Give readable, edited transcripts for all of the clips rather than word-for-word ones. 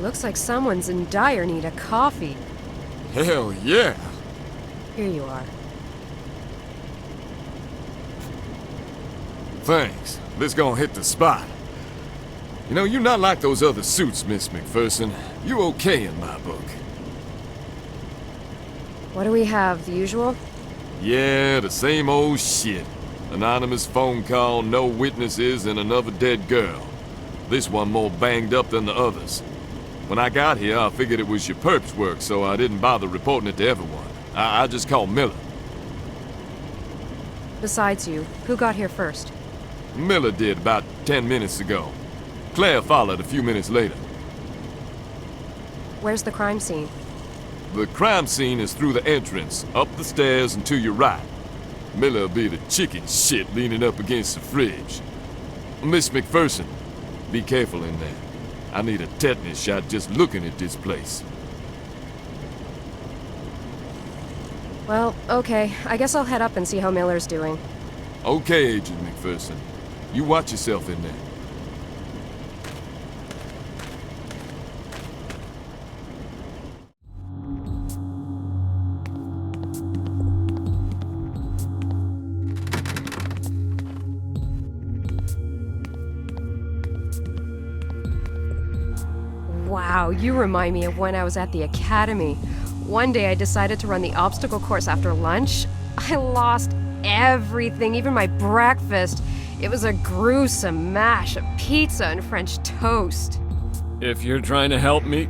Looks like someone's in dire need of coffee. Hell yeah! Here you are. Thanks. This gonna hit the spot. You know, you're not like those other suits, Miss McPherson. You okay in my book. What do we have? The usual? Yeah, the same old shit. Anonymous phone call, no witnesses, and another dead girl. This one more banged up than the others. When I got here, I figured it was your perp's work, so I didn't bother reporting it to everyone. I just called Miller. Besides you, who got here first? Miller did about 10 minutes ago. Claire followed a few minutes later. Where's the crime scene? The crime scene is through the entrance, up the stairs and to your right. Miller'll be the chicken shit leaning up against the fridge. Miss McPherson, be careful in there. I need a tetanus shot just looking at this place. Well, okay. I guess I'll head up and see how Miller's doing. Okay, Agent McPherson. You watch yourself in there. Wow, you remind me of when I was at the academy. One day I decided to run the obstacle course after lunch. I lost everything, even my breakfast. It was a gruesome mash of pizza and French toast. If you're trying to help me,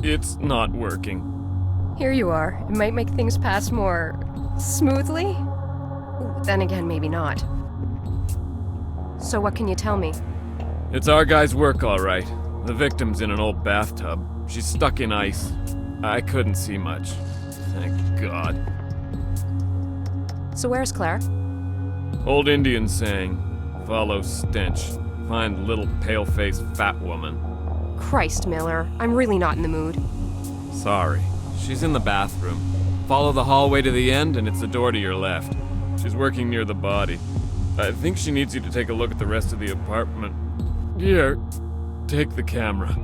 it's not working. Here you are. It might make things pass more smoothly? Ooh, then again, maybe not. So what can you tell me? It's our guy's work, all right. The victim's in an old bathtub. She's stuck in ice. I couldn't see much. Thank God. So where's Claire? Old Indian saying, follow stench. Find little pale-faced fat woman. Christ, Miller. I'm really not in the mood. Sorry. She's in the bathroom. Follow the hallway to the end and it's the door to your left. She's working near the body. I think she needs you to take a look at the rest of the apartment. Here, take the camera.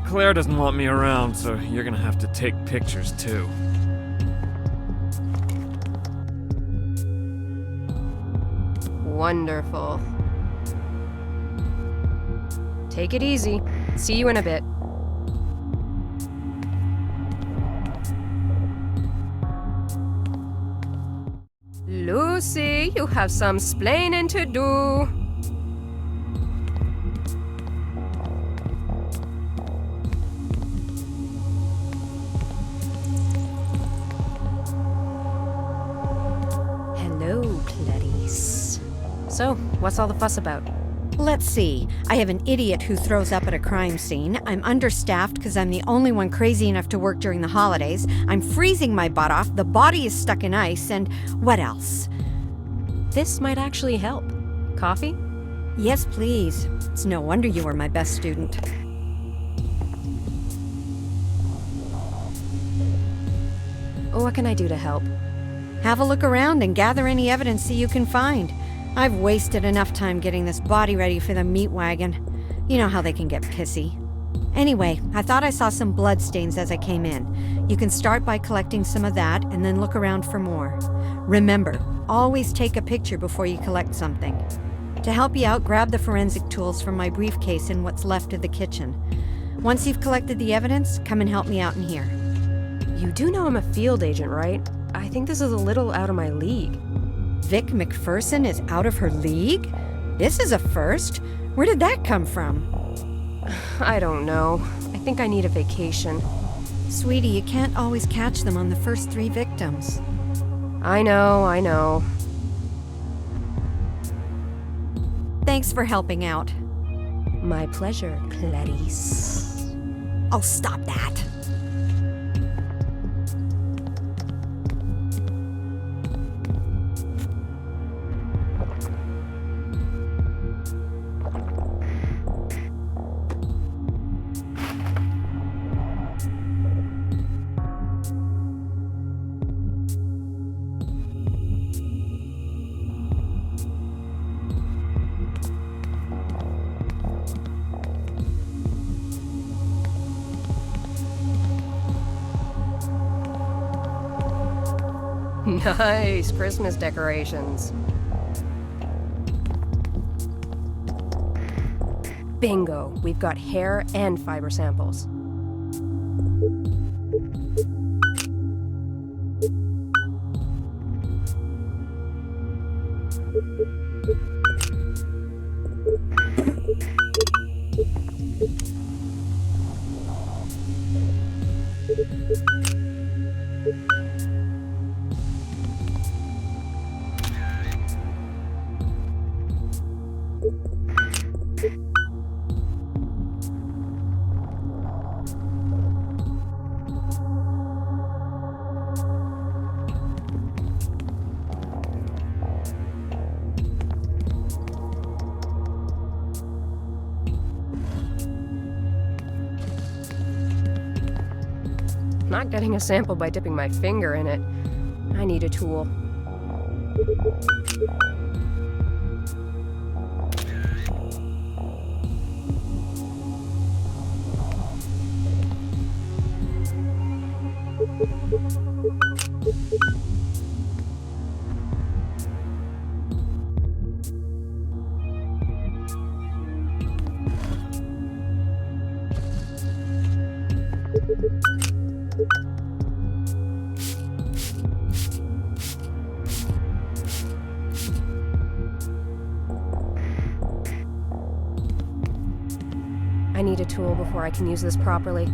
Claire doesn't want me around, so you're gonna have to take pictures too. Wonderful. Take it easy. See you in a bit. Lucy, you have some splaining to do. Hello, Clarice. So, what's all the fuss about? Let's see. I have an idiot who throws up at a crime scene. I'm understaffed because I'm the only one crazy enough to work during the holidays. I'm freezing my butt off. The body is stuck in ice. And what else? This might actually help. Coffee? Yes, please. It's no wonder you were my best student. What can I do to help? Have a look around and gather any evidence that you can find. I've wasted enough time getting this body ready for the meat wagon. You know how they can get pissy. Anyway, I thought I saw some blood stains as I came in. You can start by collecting some of that and then look around for more. Remember, always take a picture before you collect something. To help you out, grab the forensic tools from my briefcase in what's left of the kitchen. Once you've collected the evidence, come and help me out in here. You do know I'm a field agent, right? I think this is a little out of my league. Vic McPherson is out of her league? This is a first. Where did that come from? I don't know. I think I need a vacation. Sweetie, you can't always catch them on the first 3 victims. I know. Thanks for helping out. My pleasure, Clarice. Oh, stop that. Nice Christmas decorations. Bingo! We've got hair and fiber samples. Not getting a sample by dipping my finger in it. I need a tool. I need a tool before I can use this properly.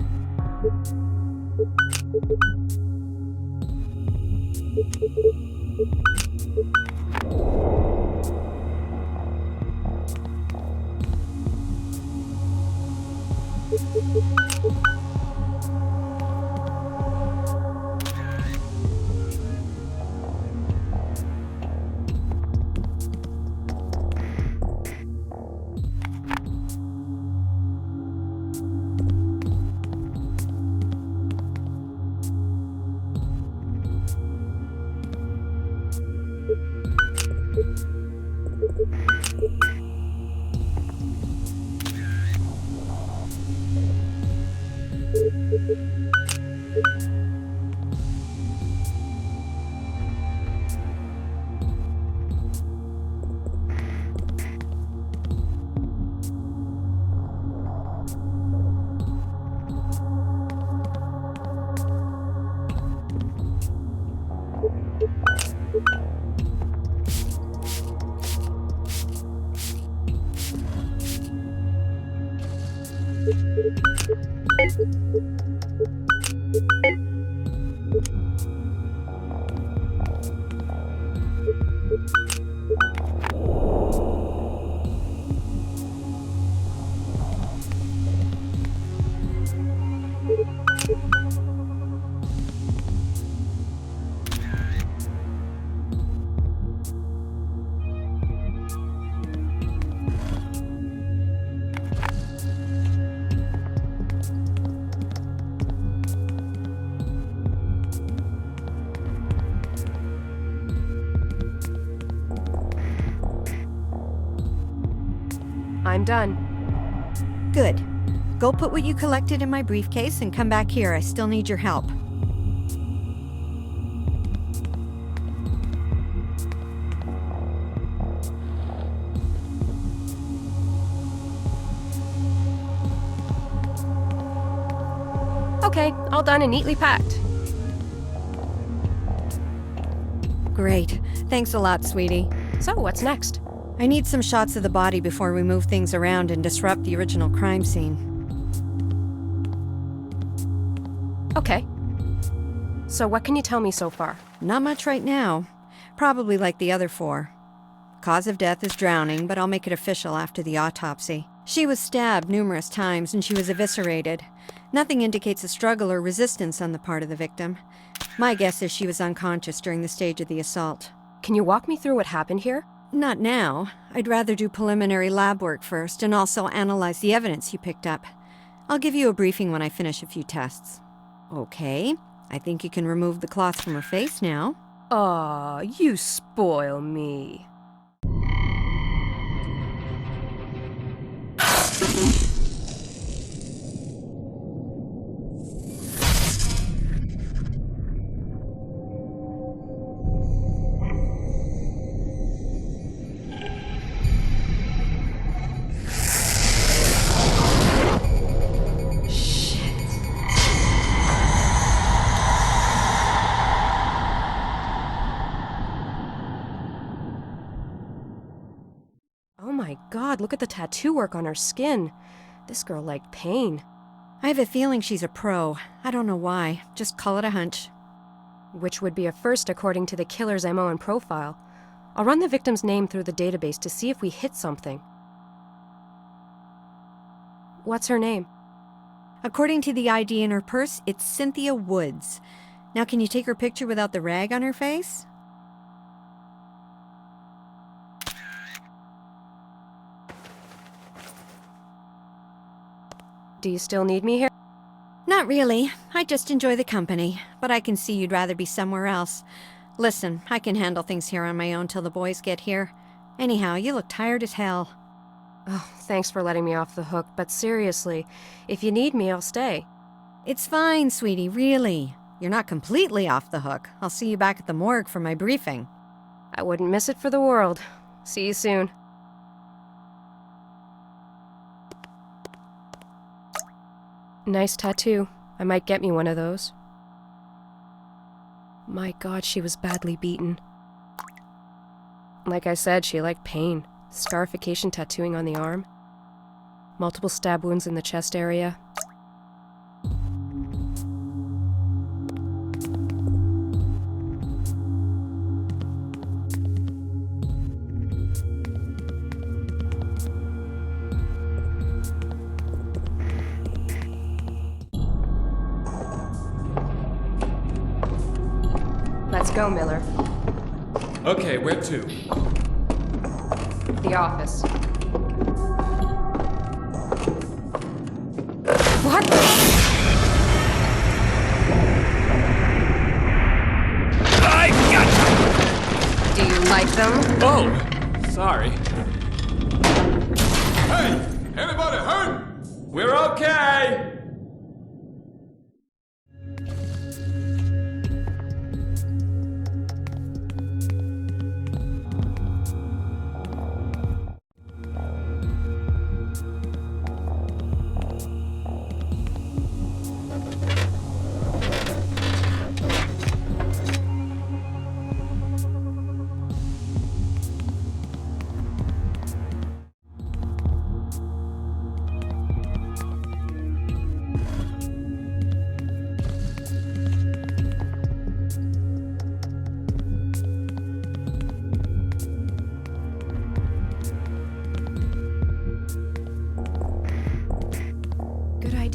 I'm done. Good. Go put what you collected in my briefcase and come back here. I still need your help. Okay, all done and neatly packed. Great. Thanks a lot, sweetie. So, what's next? I need some shots of the body before we move things around and disrupt the original crime scene. Okay. So, what can you tell me so far? Not much right now. Probably like the other 4. Cause of death is drowning, but I'll make it official after the autopsy. She was stabbed numerous times and she was eviscerated. Nothing indicates a struggle or resistance on the part of the victim. My guess is she was unconscious during the stage of the assault. Can you walk me through what happened here? Not now. I'd rather do preliminary lab work first and also analyze the evidence you picked up. I'll give you a briefing when I finish a few tests. Okay. I think you can remove the cloth from her face now. Aw, you spoil me. Oh my god, look at the tattoo work on her skin. This girl liked pain. I have a feeling she's a pro. I don't know why. Just call it a hunch. Which would be a first according to the killer's MO and profile. I'll run the victim's name through the database to see if we hit something. What's her name? According to the ID in her purse, it's Cynthia Woods. Now, can you take her picture without the rag on her face? Do you still need me here? Not really. I just enjoy the company, but I can see you'd rather be somewhere else. Listen, I can handle things here on my own till the boys get here. Anyhow, you look tired as hell. Oh, thanks for letting me off the hook, but seriously, if you need me, I'll stay. It's fine, sweetie, really. You're not completely off the hook. I'll see you back at the morgue for my briefing. I wouldn't miss it for the world. See you soon. Nice tattoo. I might get me one of those. My god, she was badly beaten. Like I said, she liked pain. Scarification tattooing on the arm. Multiple stab wounds in the chest area. Let's go, Miller. Okay, where to? The office. What the? I gotcha! Do you like them? Oh, sorry. Hey! Anybody hurt? We're okay!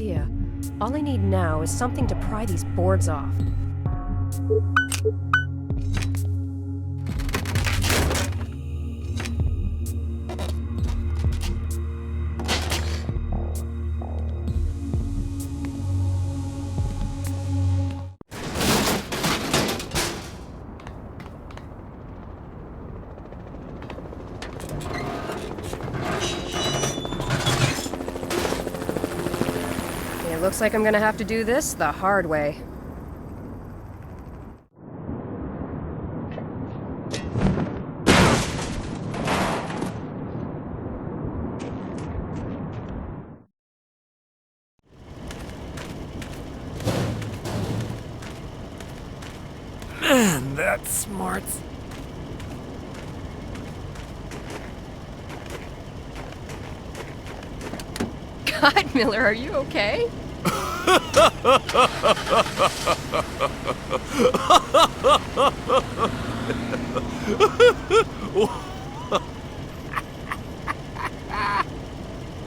idea. All I need now is something to pry these boards off. It looks like I'm gonna have to do this the hard way. Man, that's smart. God, Miller, are you okay?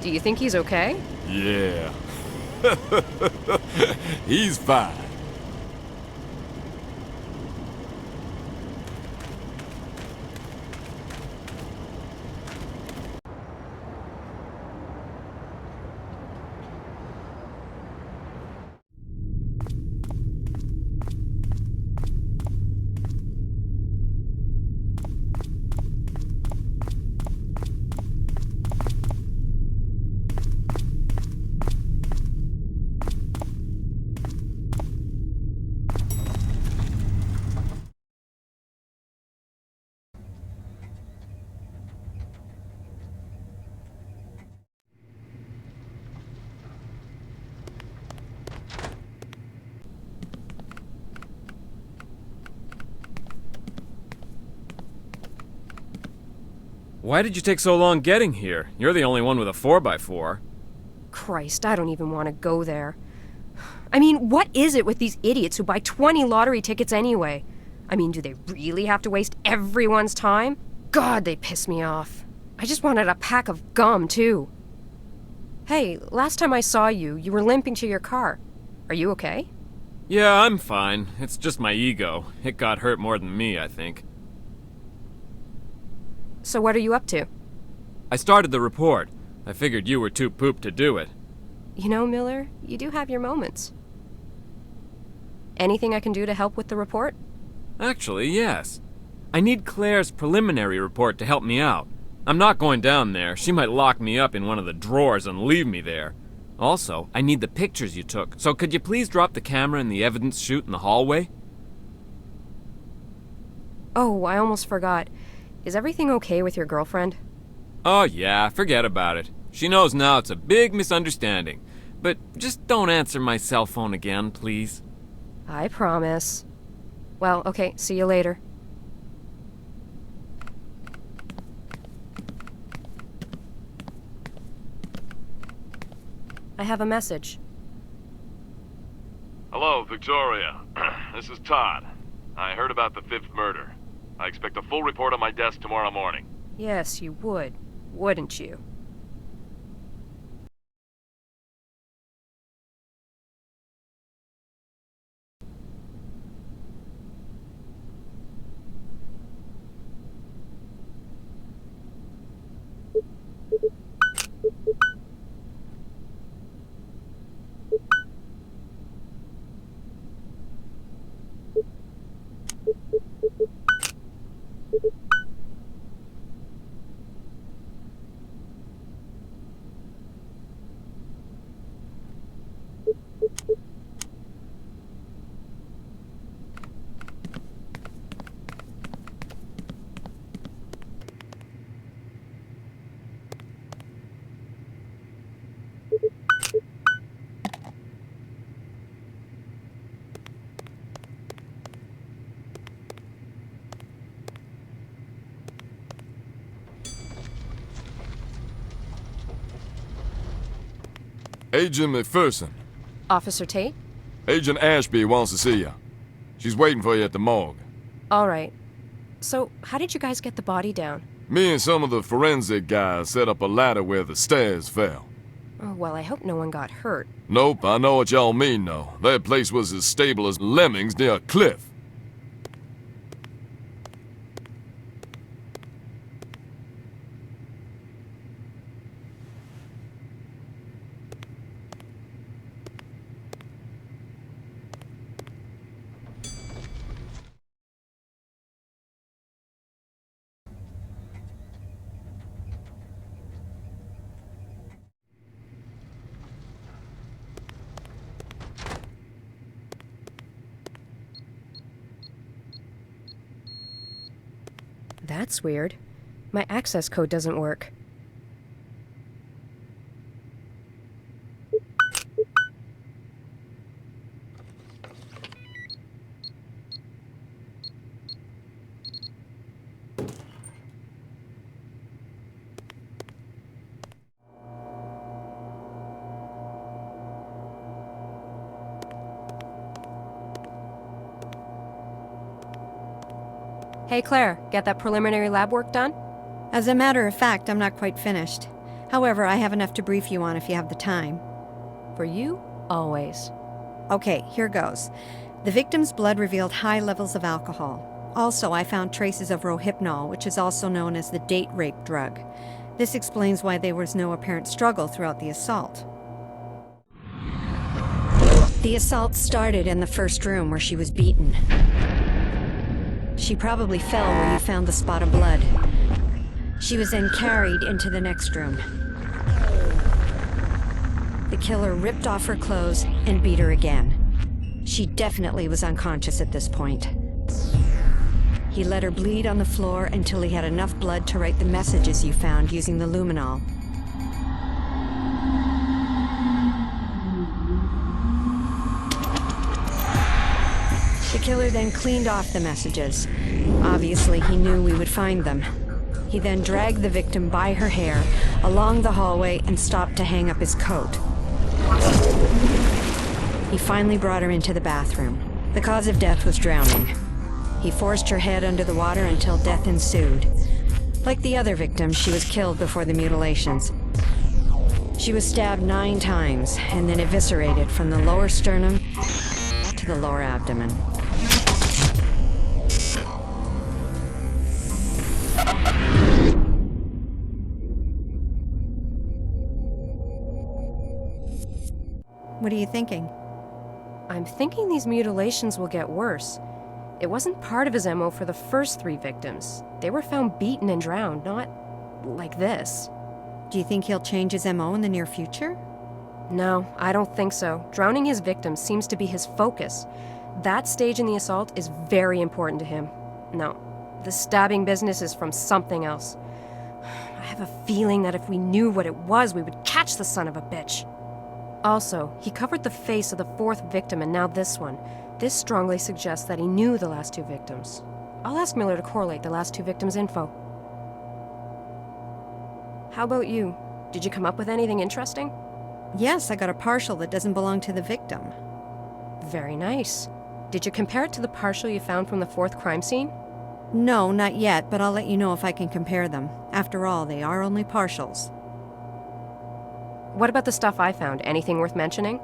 Do you think he's okay? Yeah. He's fine. Why did you take so long getting here? You're the only one with a 4x4. Christ, I don't even want to go there. I mean, what is it with these idiots who buy 20 lottery tickets anyway? I mean, do they really have to waste everyone's time? God, they piss me off. I just wanted a pack of gum, too. Hey, last time I saw you, you were limping to your car. Are you okay? Yeah, I'm fine. It's just my ego. It got hurt more than me, I think. So what are you up to? I started the report. I figured you were too pooped to do it. You know, Miller, you do have your moments. Anything I can do to help with the report? Actually, yes. I need Claire's preliminary report to help me out. I'm not going down there. She might lock me up in one of the drawers and leave me there. Also, I need the pictures you took, so could you please drop the camera in the evidence chute in the hallway? Oh, I almost forgot. Is everything okay with your girlfriend? Oh yeah, forget about it. She knows now it's a big misunderstanding. But just don't answer my cell phone again, please. I promise. Well, okay, see you later. I have a message. Hello, Victoria. This is Todd. I heard about the 5th murder. I expect a full report on my desk tomorrow morning. Yes, you would, wouldn't you? Agent McPherson. Officer Tate? Agent Ashby wants to see you. She's waiting for you at the morgue. All right. So, how did you guys get the body down? Me and some of the forensic guys set up a ladder where the stairs fell. Oh, well, I hope no one got hurt. Nope, I know what y'all mean, though. That place was as stable as lemmings near a cliff. That's weird. My access code doesn't work. Hey, Claire, get that preliminary lab work done? As a matter of fact, I'm not quite finished. However, I have enough to brief you on if you have the time. For you, always. Okay, here goes. The victim's blood revealed high levels of alcohol. Also, I found traces of rohypnol, which is also known as the date rape drug. This explains why there was no apparent struggle throughout the assault. The assault started in the first room where she was beaten. She probably fell where you found the spot of blood. She was then carried into the next room. The killer ripped off her clothes and beat her again. She definitely was unconscious at this point. He let her bleed on the floor until he had enough blood to write the messages you found using the luminol. The killer then cleaned off the messages. Obviously, he knew we would find them. He then dragged the victim by her hair along the hallway and stopped to hang up his coat. He finally brought her into the bathroom. The cause of death was drowning. He forced her head under the water until death ensued. Like the other victims, she was killed before the mutilations. She was stabbed 9 times and then eviscerated from the lower sternum to the lower abdomen. What are you thinking? I'm thinking these mutilations will get worse. It wasn't part of his MO for the first 3 victims. They were found beaten and drowned, not like this. Do you think he'll change his MO in the near future? No, I don't think so. Drowning his victims seems to be his focus. That stage in the assault is very important to him. No, the stabbing business is from something else. I have a feeling that if we knew what it was, we would catch the son of a bitch. Also, he covered the face of the 4th victim and now this one. This strongly suggests that he knew the last 2 victims. I'll ask Miller to correlate the last 2 victims' info. How about you? Did you come up with anything interesting? Yes, I got a partial that doesn't belong to the victim. Very nice. Did you compare it to the partial you found from the 4th crime scene? No, not yet, but I'll let you know if I can compare them. After all, they are only partials. What about the stuff I found? Anything worth mentioning?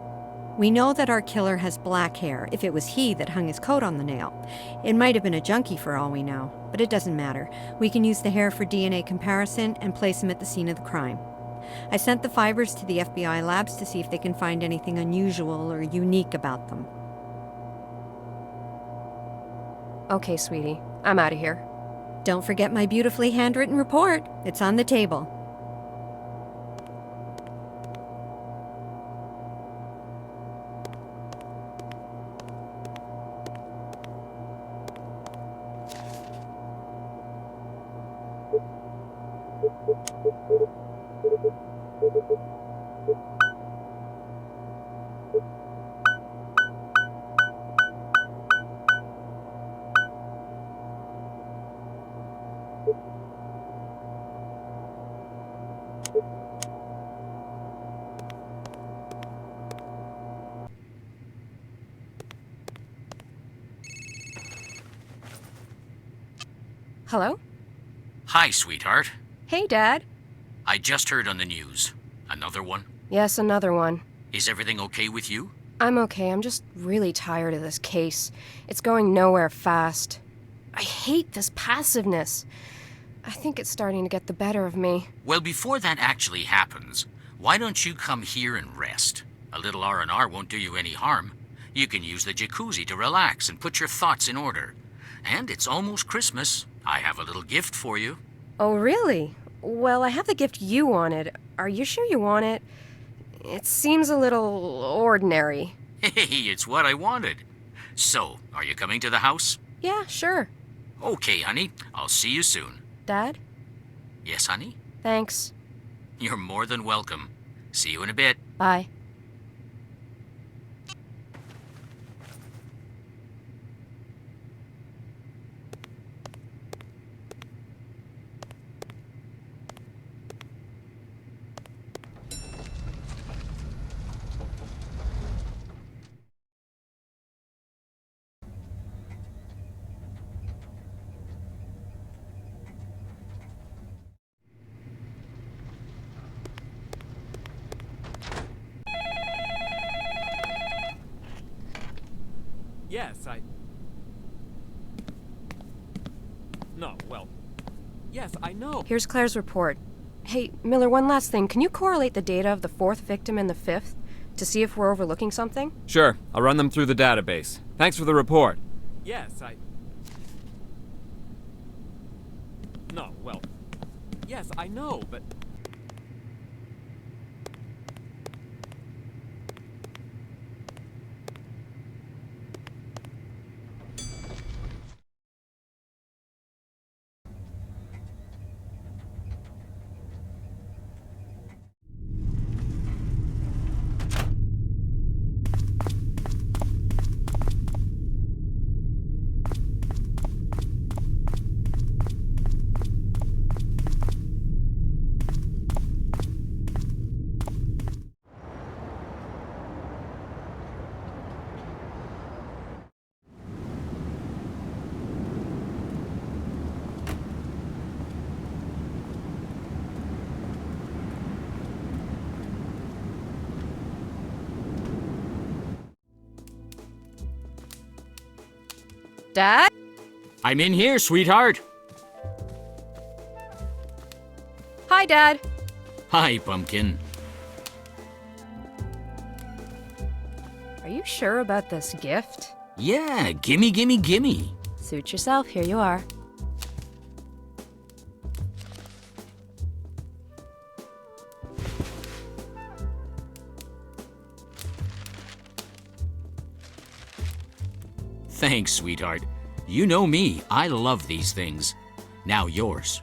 We know that our killer has black hair, if it was he that hung his coat on the nail. It might have been a junkie for all we know, but it doesn't matter. We can use the hair for DNA comparison and place him at the scene of the crime. I sent the fibers to the FBI labs to see if they can find anything unusual or unique about them. Okay, sweetie. I'm out of here. Don't forget my beautifully handwritten report. It's on the table. Hello? Hi, sweetheart. Hey, Dad. I just heard on the news. Another one? Yes, another one. Is everything okay with you? I'm okay, I'm just really tired of this case. It's going nowhere fast. I hate this passiveness. I think it's starting to get the better of me. Well, before that actually happens, why don't you come here and rest? A little R&R won't do you any harm. You can use the jacuzzi to relax and put your thoughts in order. And it's almost Christmas. I have a little gift for you. Oh, really? Well, I have the gift you wanted. Are you sure you want it? It seems a little ordinary. Hey, it's what I wanted. So, are you coming to the house? Yeah, sure. Okay, honey. I'll see you soon. Dad? Yes, honey? Thanks. You're more than welcome. See you in a bit. Bye. Yes, No, well... Yes, I know. Here's Claire's report. Hey, Miller, one last thing. Can you correlate the data of the 4th victim and the 5th to see if we're overlooking something? Sure, I'll run them through the database. Thanks for the report. Yes, No, well... Yes, I know, but... Dad? I'm in here, sweetheart. Hi, Dad. Hi, Pumpkin. Are you sure about this gift? Yeah, gimme, gimme, gimme. Suit yourself, here you are. Thanks, sweetheart. You know me, I love these things. Now yours.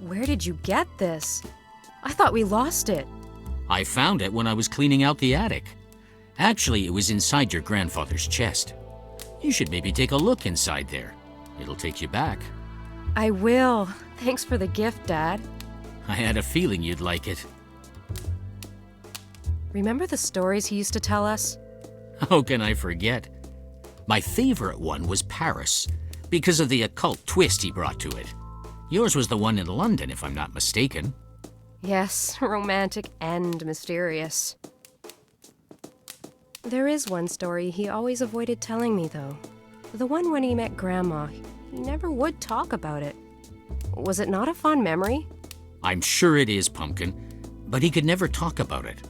Where did you get this? I thought we lost it. I found it when I was cleaning out the attic. Actually, it was inside your grandfather's chest. You should maybe take a look inside there. It'll take you back. I will. Thanks for the gift, Dad. I had a feeling you'd like it. Remember the stories he used to tell us? How can I forget? My favorite one was Paris, because of the occult twist he brought to it. Yours was the one in London, if I'm not mistaken. Yes, romantic and mysterious. There is one story he always avoided telling me, though. The one when he met Grandma. He never would talk about it. Was it not a fond memory? I'm sure it is, Pumpkin, but he could never talk about it.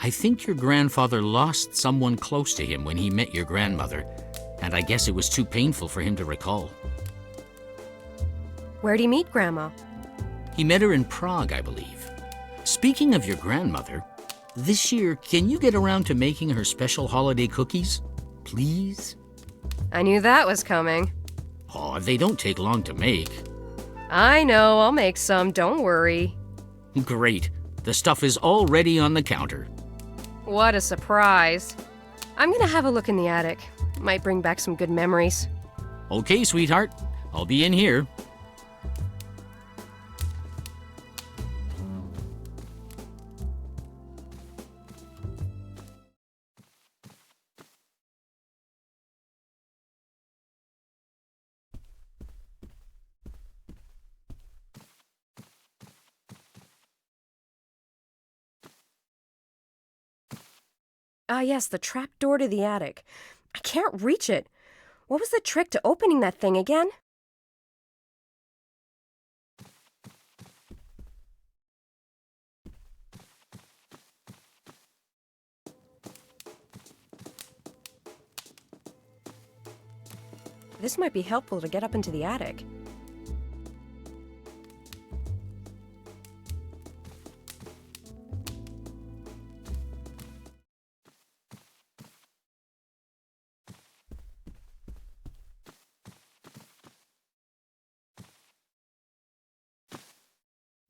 I think your grandfather lost someone close to him when he met your grandmother, and I guess it was too painful for him to recall. Where'd he meet Grandma? He met her in Prague, I believe. Speaking of your grandmother, this year, can you get around to making her special holiday cookies? Please? I knew that was coming. Oh, they don't take long to make. I know, I'll make some, don't worry. Great. The stuff is already on the counter. What a surprise. I'm gonna have a look in the attic. Might bring back some good memories. Okay, sweetheart. I'll be in here. Ah, yes, the trap door to the attic. I can't reach it. What was the trick to opening that thing again? This might be helpful to get up into the attic.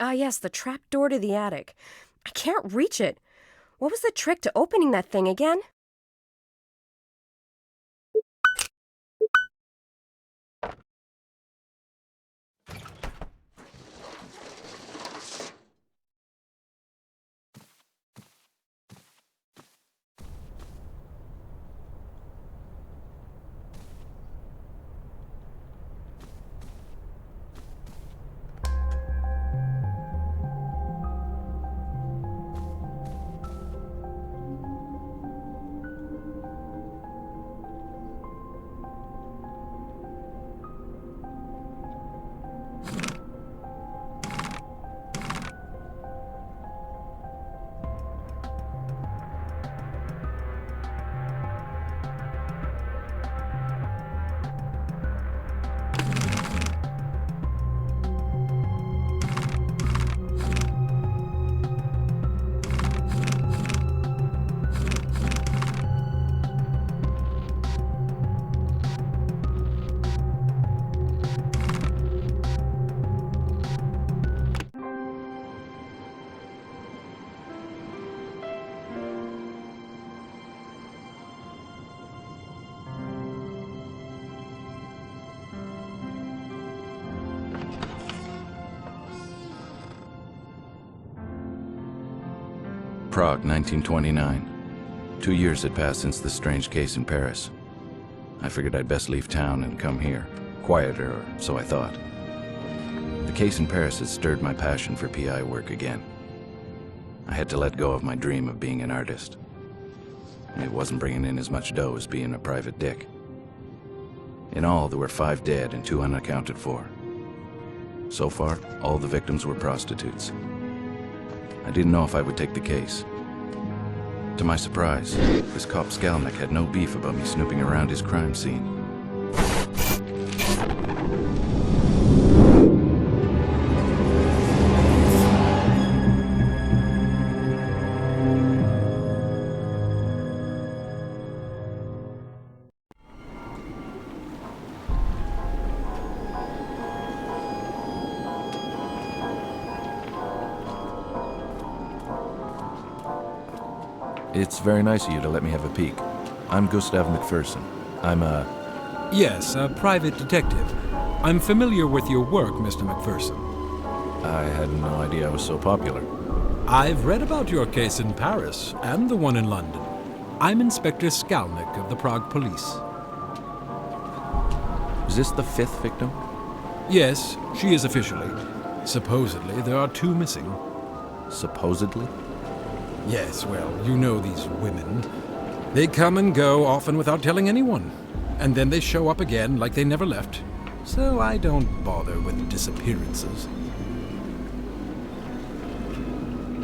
Ah, yes, the trap door to the attic. I can't reach it. What was the trick to opening that thing again? Prague, 1929. 2 years had passed since the strange case in Paris. I figured I'd best leave town and come here. Quieter, or so I thought. The case in Paris had stirred my passion for PI work again. I had to let go of my dream of being an artist. It wasn't bringing in as much dough as being a private dick. In all, there were 5 dead and 2 unaccounted for. So far, all the victims were prostitutes. I didn't know if I would take the case. To my surprise, this cop Skalnik had no beef about me snooping around his crime scene. It's very nice of you to let me have a peek. I'm Gustav McPherson. I'm Yes, a private detective. I'm familiar with your work, Mr. McPherson. I had no idea I was so popular. I've read about your case in Paris and the one in London. I'm Inspector Skalnik of the Prague Police. Is this the 5th victim? Yes, she is officially. Supposedly, there are 2 missing. Supposedly? Yes, well, you know these women. They come and go, often without telling anyone. And then they show up again like they never left. So I don't bother with disappearances.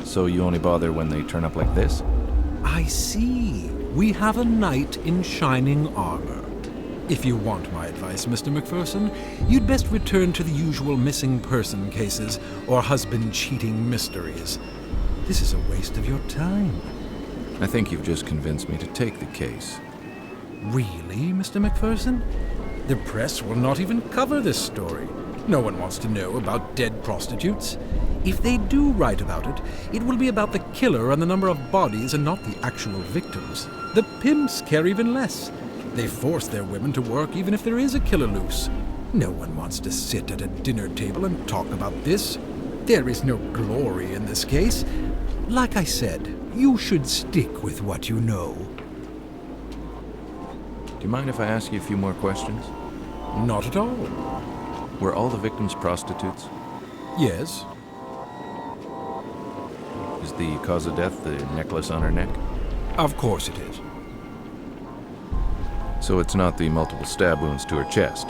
So you only bother when they turn up like this? I see. We have a knight in shining armor. If you want my advice, Mr. McPherson, you'd best return to the usual missing person cases or husband cheating mysteries. This is a waste of your time. I think you've just convinced me to take the case. Really, Mr. McPherson? The press will not even cover this story. No one wants to know about dead prostitutes. If they do write about it, it will be about the killer and the number of bodies and not the actual victims. The pimps care even less. They force their women to work even if there is a killer loose. No one wants to sit at a dinner table and talk about this. There is no glory in this case. Like I said, you should stick with what you know. Do you mind if I ask you a few more questions? Not at all. Were all the victims prostitutes? Yes. Is the cause of death the necklace on her neck? Of course it is. So it's not the multiple stab wounds to her chest?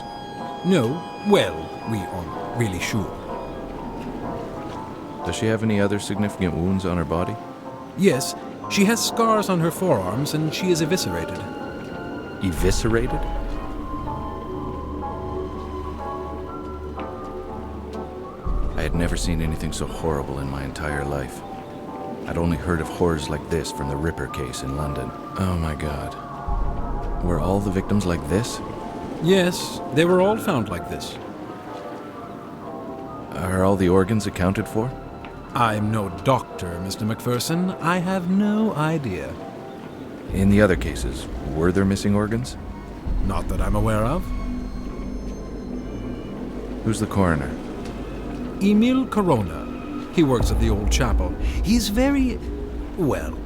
No, well, we aren't really sure. Does she have any other significant wounds on her body? Yes, she has scars on her forearms and she is eviscerated. Eviscerated? I had never seen anything so horrible in my entire life. I'd only heard of horrors like this from the Ripper case in London. Oh my God. Were all the victims like this? Yes, they were all found like this. Are all the organs accounted for? I'm no doctor, Mr. McPherson. I have no idea. In the other cases, were there missing organs? Not that I'm aware of. Who's the coroner? Emil Corona. He works at the old chapel. He's very... well,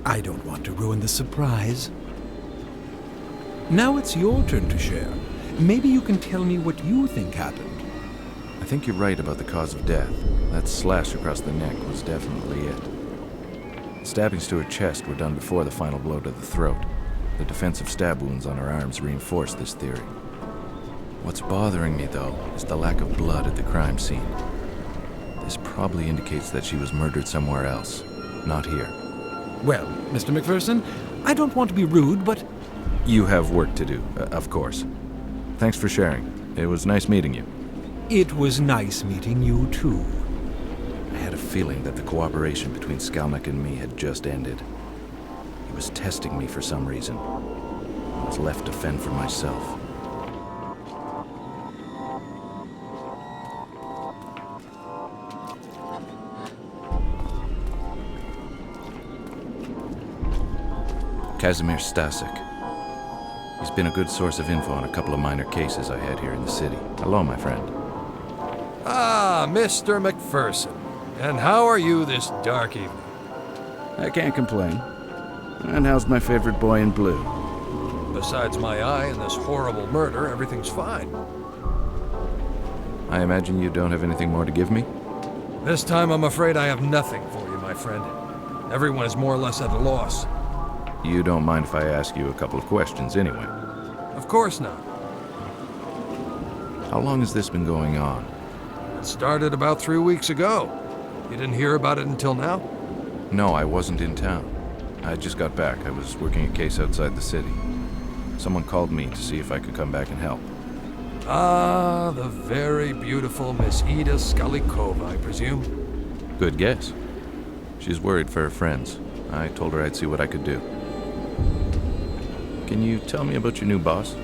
I don't want to ruin the surprise. Now it's your turn to share. Maybe you can tell me what you think happened. I think you're right about the cause of death. That slash across the neck was definitely it. Stabbings to her chest were done before the final blow to the throat. The defensive stab wounds on her arms reinforce this theory. What's bothering me, though, is the lack of blood at the crime scene. This probably indicates that she was murdered somewhere else, not here. Well, Mr. McPherson, I don't want to be rude, but... You have work to do, of course. Thanks for sharing. It was nice meeting you. It was nice meeting you, too. I had a feeling that the cooperation between Skalnik and me had just ended. He was testing me for some reason. I was left to fend for myself. Kazimir Stasek. He's been a good source of info on a couple of minor cases I had here in the city. Hello, my friend. Ah, Mr. McPherson. And how are you this dark evening? I can't complain. And how's my favorite boy in blue? Besides my eye and this horrible murder, everything's fine. I imagine you don't have anything more to give me? This time I'm afraid I have nothing for you, my friend. Everyone is more or less at a loss. You don't mind if I ask you a couple of questions anyway? Of course not. How long has this been going on? It started about 3 weeks ago. You didn't hear about it until now? No, I wasn't in town. I just got back. I was working a case outside the city. Someone called me to see if I could come back and help. Ah, the very beautiful Miss Ida Skalikova, I presume. Good guess. She's worried for her friends. I told her I'd see what I could do. Can you tell me about your new boss?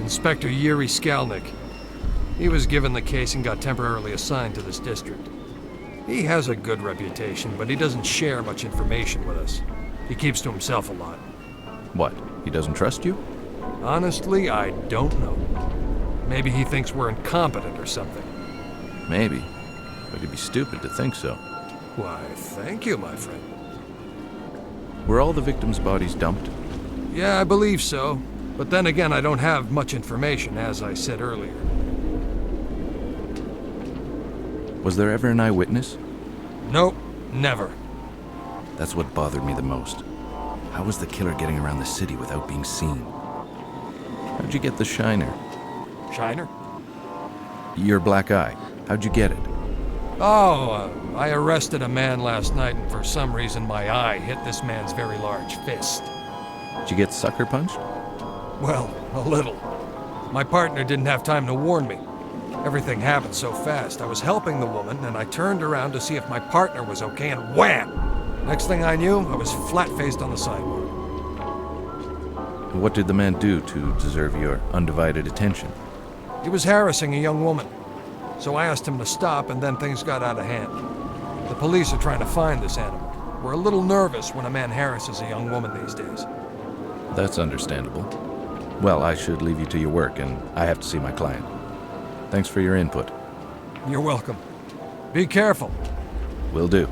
Inspector Yuri Skalnik. He was given the case and got temporarily assigned to this district. He has a good reputation, but he doesn't share much information with us. He keeps to himself a lot. What? He doesn't trust you? Honestly, I don't know. Maybe he thinks we're incompetent or something. Maybe. But he'd be stupid to think so. Why, thank you, my friend. Were all the victims' bodies dumped? Yeah, I believe so. But then again, I don't have much information, as I said earlier. Was there ever an eyewitness? Nope, never. That's what bothered me the most. How was the killer getting around the city without being seen? How'd you get the shiner? Shiner? Your black eye. How'd you get it? Oh, I arrested a man last night, and for some reason my eye hit this man's very large fist. Did you get sucker punched? Well, a little. My partner didn't have time to warn me. Everything happened so fast. I was helping the woman, and I turned around to see if my partner was okay, and wham! Next thing I knew, I was flat-faced on the sidewalk. What did the man do to deserve your undivided attention? He was harassing a young woman. So I asked him to stop, and then things got out of hand. The police are trying to find this animal. We're a little nervous when a man harasses a young woman these days. That's understandable. Well, I should leave you to your work, and I have to see my client. Thanks for your input. You're welcome. Be careful. Will do.